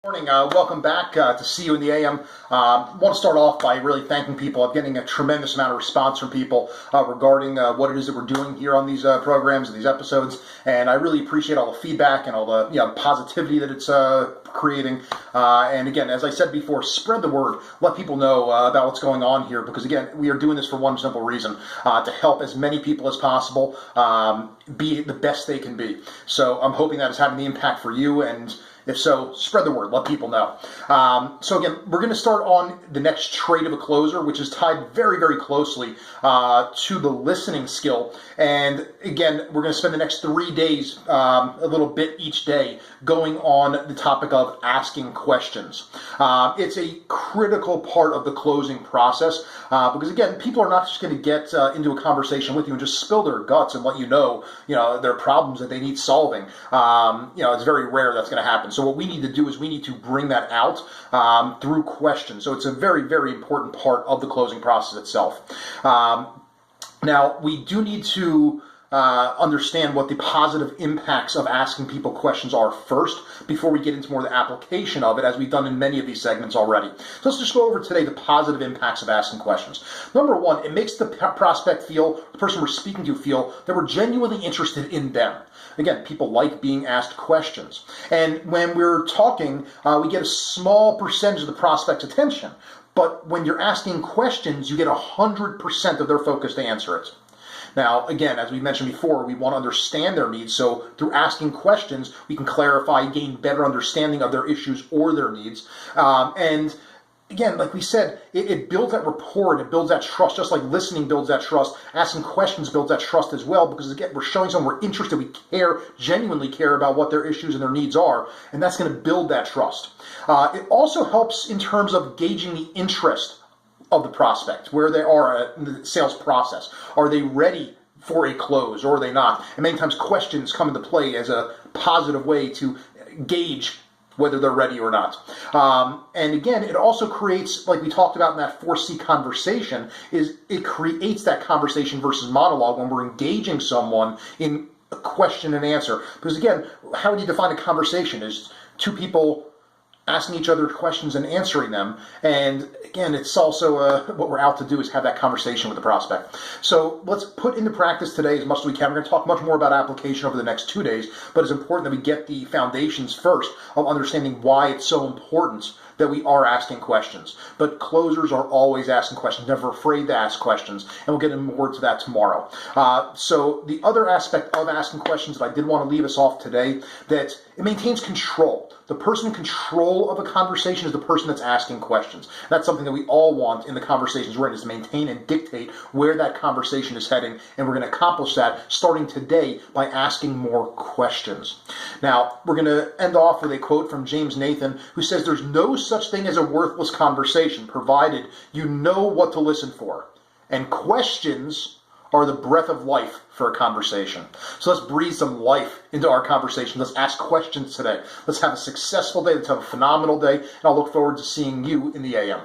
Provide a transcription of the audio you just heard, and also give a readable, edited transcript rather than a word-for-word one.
Morning. Welcome back to See You in the AM. Want to start off by really thanking people. I'm getting a tremendous amount of response from people regarding what it is that we're doing here on these programs and these episodes, and I really appreciate all the feedback and all the positivity that it's creating. And again, as I said before, spread the word. Let people know about what's going on here, because again, we are doing this for one simple reason: to help as many people as possible be the best they can be. So I'm hoping that is having the impact for you, and if so, spread the word, let people know. So again, we're going to start on the next trait of a closer, which is tied very, very closely to the listening skill. And again, we're going to spend the next 3 days, a little bit each day, going on the topic of asking questions. It's a critical part of the closing process because again, people are not just going to get into a conversation with you and just spill their guts and let you know their problems that they need solving. It's very rare that's going to happen. So what we need to do is we need to bring that out through questions. So it's a very, very important part of the closing process itself. Now, we do need to understand what the positive impacts of asking people questions are first, before we get into more of the application of it, as we've done in many of these segments already. So let's just go over today the positive impacts of asking questions. Number one, it makes the prospect feel, the person we're speaking to feel, that we're genuinely interested in them. Again, people like being asked questions. And when we're talking, we get a small percentage of the prospect's attention. But when you're asking questions, you get 100% of their focus to answer it. Now, again, as we mentioned before, we want to understand their needs. So through asking questions, we can clarify, gain better understanding of their issues or their needs. And again, like we said, it builds that rapport and it builds that trust. Just like listening builds that trust, asking questions builds that trust as well, because again, we're showing someone we're interested, we care, genuinely care about what their issues and their needs are, and that's going to build that trust. It also helps in terms of gauging the interest of the prospect, where they are in the sales process. Are they ready for a close, or are they not? And many times questions come into play as a positive way to gauge whether they're ready or not. And again, it also creates, like we talked about in that 4C conversation, is it creates that conversation versus monologue when we're engaging someone in a question and answer. Because again, how would you define a conversation? Is two people asking each other questions and answering them. And again, it's also what we're out to do is have that conversation with the prospect. So let's put into practice today as much as we can. We're going to talk much more about application over the next 2 days, but it's important that we get the foundations first of understanding why it's so important that we are asking questions. But closers are always asking questions, never afraid to ask questions, and we'll get into more to that tomorrow. So the other aspect of asking questions that I did want to leave us off today, that it maintains control. The person in control of a conversation is the person that's asking questions. That's something that we all want in the conversations we're in, is to maintain and dictate where that conversation is heading, and we're going to accomplish that starting today by asking more questions. Now, we're going to end off with a quote from James Nathan, who says, "There's no such thing as a worthless conversation, provided you know what to listen for. And questions are the breath of life for a conversation." So let's breathe some life into our conversation. Let's ask questions today. Let's have a successful day. Let's have a phenomenal day. And I'll look forward to seeing you in the AM.